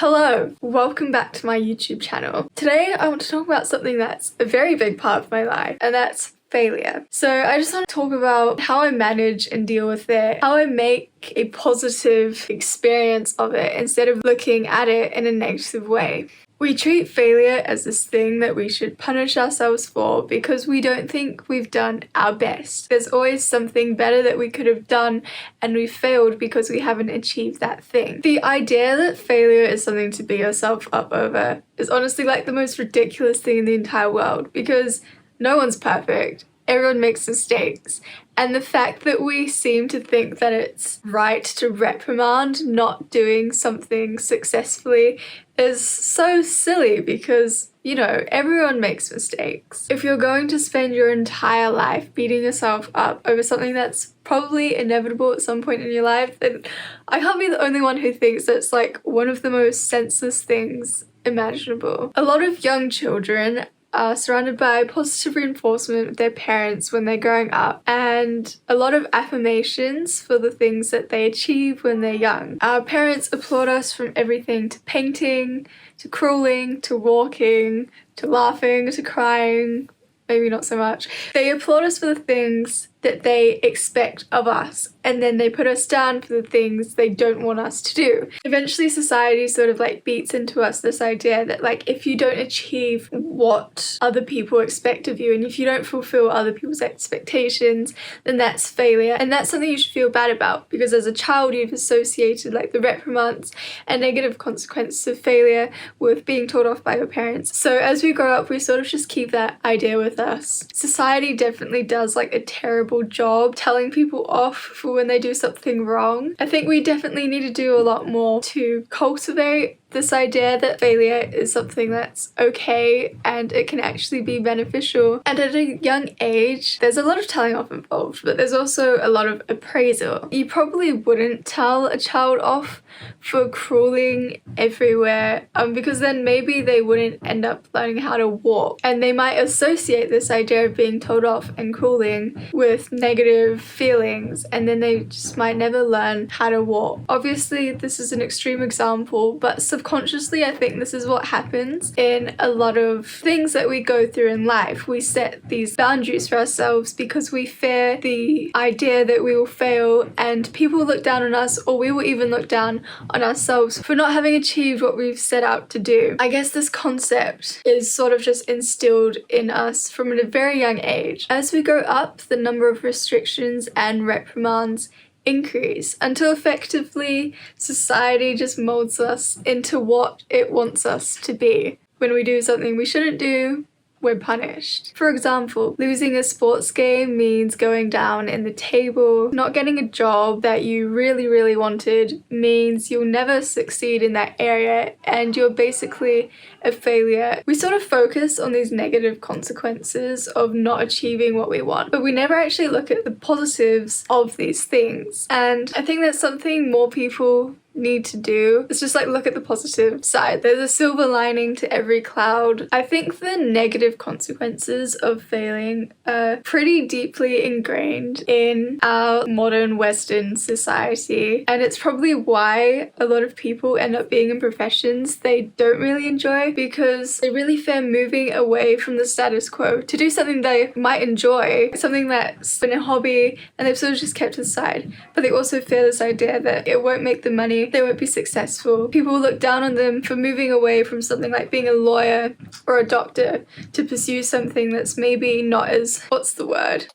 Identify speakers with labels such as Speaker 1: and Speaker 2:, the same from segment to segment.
Speaker 1: Hello, welcome back to my YouTube channel. Today I want to talk about something that's a very big part of my life, and that's failure. So I just want to talk about how I manage and deal with it, how I make a positive experience of it instead of looking at it in a negative way. We treat failure as this thing that we should punish ourselves for because we don't think we've done our best. There's always something better that we could have done and we failed because we haven't achieved that thing. The idea that failure is something to beat yourself up over is honestly like the most ridiculous thing in the entire world because no one's perfect. Everyone makes mistakes. And the fact that we seem to think that it's right to reprimand not doing something successfully is so silly because, you know, everyone makes mistakes. If you're going to spend your entire life beating yourself up over something that's probably inevitable at some point in your life, then I can't be the only one who thinks that's like one of the most senseless things imaginable. A lot of young children are surrounded by positive reinforcement with their parents when they're growing up and a lot of affirmations for the things that they achieve when they're young. Our parents applaud us from everything to painting, to crawling, to walking, to laughing, to crying, maybe not so much. They applaud us for the things that they expect of us and then they put us down for the things they don't want us to do. Eventually society sort of like beats into us this idea that like if you don't achieve what other people expect of you and if you don't fulfill other people's expectations, then that's failure, and that's something you should feel bad about because as a child you've associated like the reprimands and negative consequences of failure with being told off by your parents. So as we grow up we sort of just keep that idea with us. Society definitely does like a terrible job telling people off for when they do something wrong. I think we definitely need to do a lot more to cultivate this idea that failure is something that's okay and it can actually be beneficial. And at a young age, there's a lot of telling off involved, but there's also a lot of appraisal. You probably wouldn't tell a child off for crawling everywhere because then maybe they wouldn't end up learning how to walk, and they might associate this idea of being told off and crawling with negative feelings, and then they just might never learn how to walk. Obviously this is an extreme example, but subconsciously I think this is what happens in a lot of things that we go through in life. We set these boundaries for ourselves because we fear the idea that we will fail and people will look down on us, or we will even look down on ourselves for not having achieved what we've set out to do. I guess this concept is sort of just instilled in us from a very young age. As we grow up, the number of restrictions and reprimands increase until effectively society just molds us into what it wants us to be. When we do something we shouldn't do, we're punished. For example, losing a sports game means going down in the table. Not getting a job that you really wanted means you'll never succeed in that area and you're basically a failure. We sort of focus on these negative consequences of not achieving what we want, but we never actually look at the positives of these things. And I think that's something more people need to do. It's just like look at the positive side. There's a silver lining to every cloud. I think the negative consequences of failing are pretty deeply ingrained in our modern Western society, and it's probably why a lot of people end up being in professions they don't really enjoy because they really fear moving away from the status quo to do something they might enjoy, something that's been a hobby and they've sort of just kept aside, but they also fear this idea that it won't make them money, they won't be successful. People will look down on them for moving away from something like being a lawyer or a doctor to pursue something that's maybe not as, what's the word?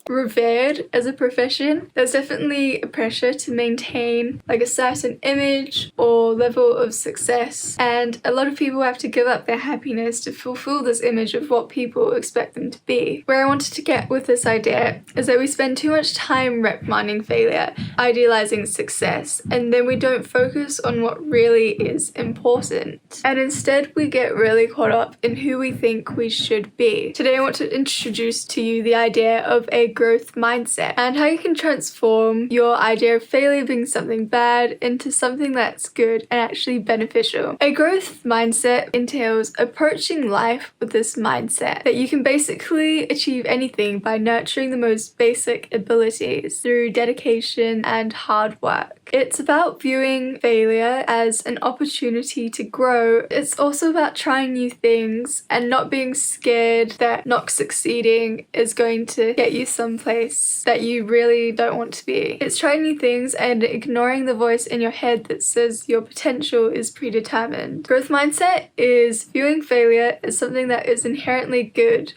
Speaker 1: Revered as a profession. There's definitely a pressure to maintain like a certain image or level of success, and a lot of people have to give up their happiness to fulfill this image of what people expect them to be. Where I wanted to get with this idea is that we spend too much time reprimanding failure, idealizing success, and then we don't focus on what really is important, and instead we get really caught up in who we think we should be. Today I want to introduce to you the idea of a growth mindset and how you can transform your idea of failure being something bad into something that's good and actually beneficial. A growth mindset entails approaching life with this mindset that you can basically achieve anything by nurturing the most basic abilities through dedication and hard work. It's about viewing failure as an opportunity to grow. It's also about trying new things and not being scared that not succeeding is going to get you someplace that you really don't want to be. It's trying new things and ignoring the voice in your head that says your potential is predetermined. Growth mindset is viewing failure as something that is inherently good,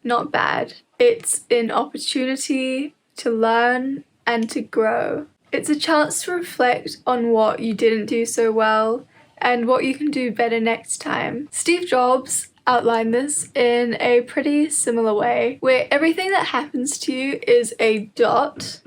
Speaker 1: not bad. It's an opportunity to learn and to grow. It's a chance to reflect on what you didn't do so well and what you can do better next time. Steve Jobs outlined this in a pretty similar way, where everything that happens to you is a dot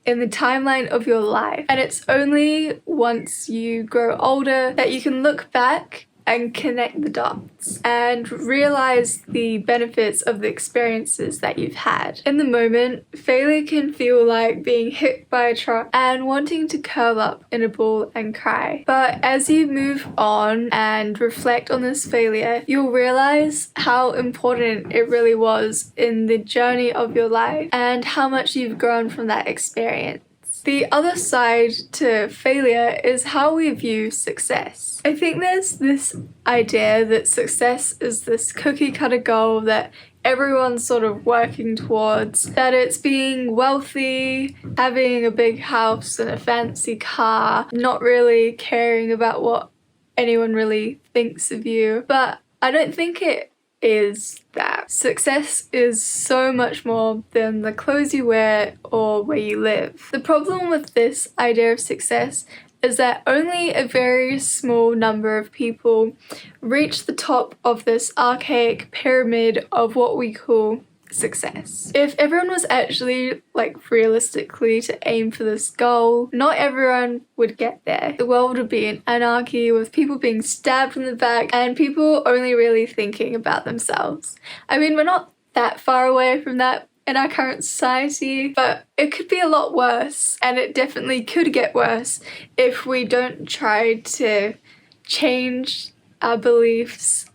Speaker 1: in the timeline of your life, and it's only once you grow older that you can look back and connect the dots and realize the benefits of the experiences that you've had. In the moment, failure can feel like being hit by a truck and wanting to curl up in a ball and cry. But as you move on and reflect on this failure, you'll realize how important it really was in the journey of your life and how much you've grown from that experience. The other side to failure is how we view success. I think there's this idea that success is this cookie cutter goal that everyone's sort of working towards, that it's being wealthy, having a big house and a fancy car, not really caring about what anyone really thinks of you. But I don't think it is that. Success is so much more than the clothes you wear or where you live. The problem with this idea of success is that only a very small number of people reach the top of this archaic pyramid of what we call success. If everyone was actually realistically to aim for this goal, not everyone would get there. The world would be in anarchy with people being stabbed in the back and people only really thinking about themselves. I mean, we're not that far away from that in our current society, but it could be a lot worse, and it definitely could get worse if we don't try to change our beliefs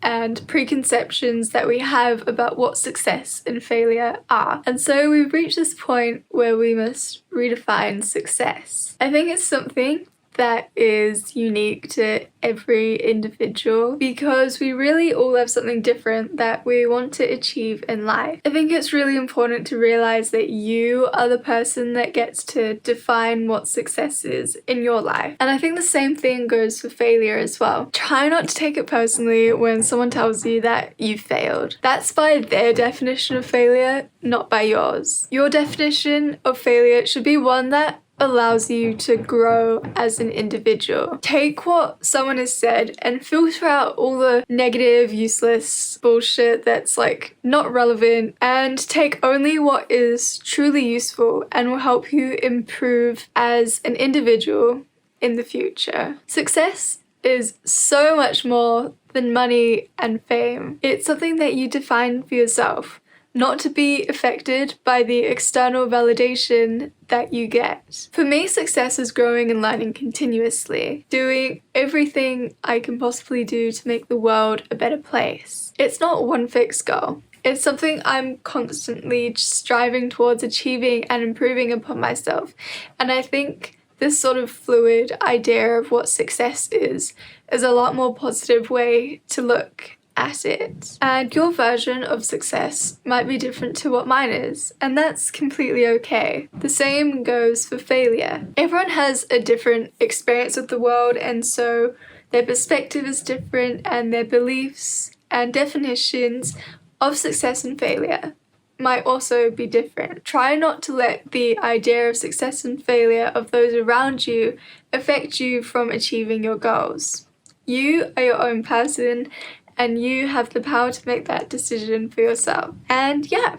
Speaker 1: and preconceptions that we have about what success and failure are. And so we've reached this point where we must redefine success. I think it's something that is unique to every individual because we really all have something different that we want to achieve in life. I think it's really important to realize that you are the person that gets to define what success is in your life. And I think the same thing goes for failure as well. Try not to take it personally when someone tells you that you failed. That's by their definition of failure, not by yours. Your definition of failure should be one that allows you to grow as an individual. Take what someone has said and filter out all the negative, useless bullshit that's not relevant, and take only what is truly useful and will help you improve as an individual in the future. Success is so much more than money and fame. It's something that you define for yourself, not to be affected by the external validation that you get. For me, success is growing and learning continuously, doing everything I can possibly do to make the world a better place. It's not one fixed goal. It's something I'm constantly striving towards achieving and improving upon myself. And I think this sort of fluid idea of what success is a lot more positive way to look at it. And your version of success might be different to what mine is, and that's completely okay. The same goes for failure. Everyone has a different experience of the world, and so their perspective is different, and their beliefs and definitions of success and failure might also be different. Try not to let the idea of success and failure of those around you affect you from achieving your goals. You are your own person, and you have the power to make that decision for yourself. And yeah,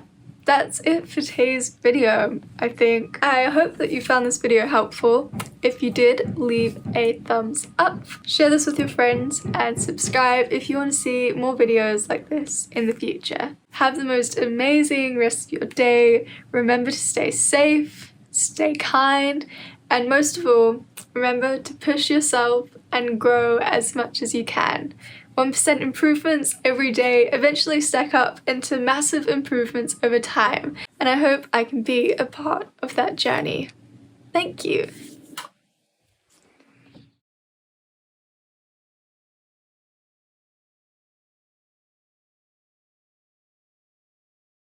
Speaker 1: that's it for today's video, I think. I hope that you found this video helpful. If you did, leave a thumbs up. Share this with your friends and subscribe if you want to see more videos like this in the future. Have the most amazing rest of your day. Remember to stay safe, stay kind, and most of all, remember to push yourself and grow as much as you can. 1% improvements every day eventually stack up into massive improvements over time, and I hope I can be a part of that journey. Thank you.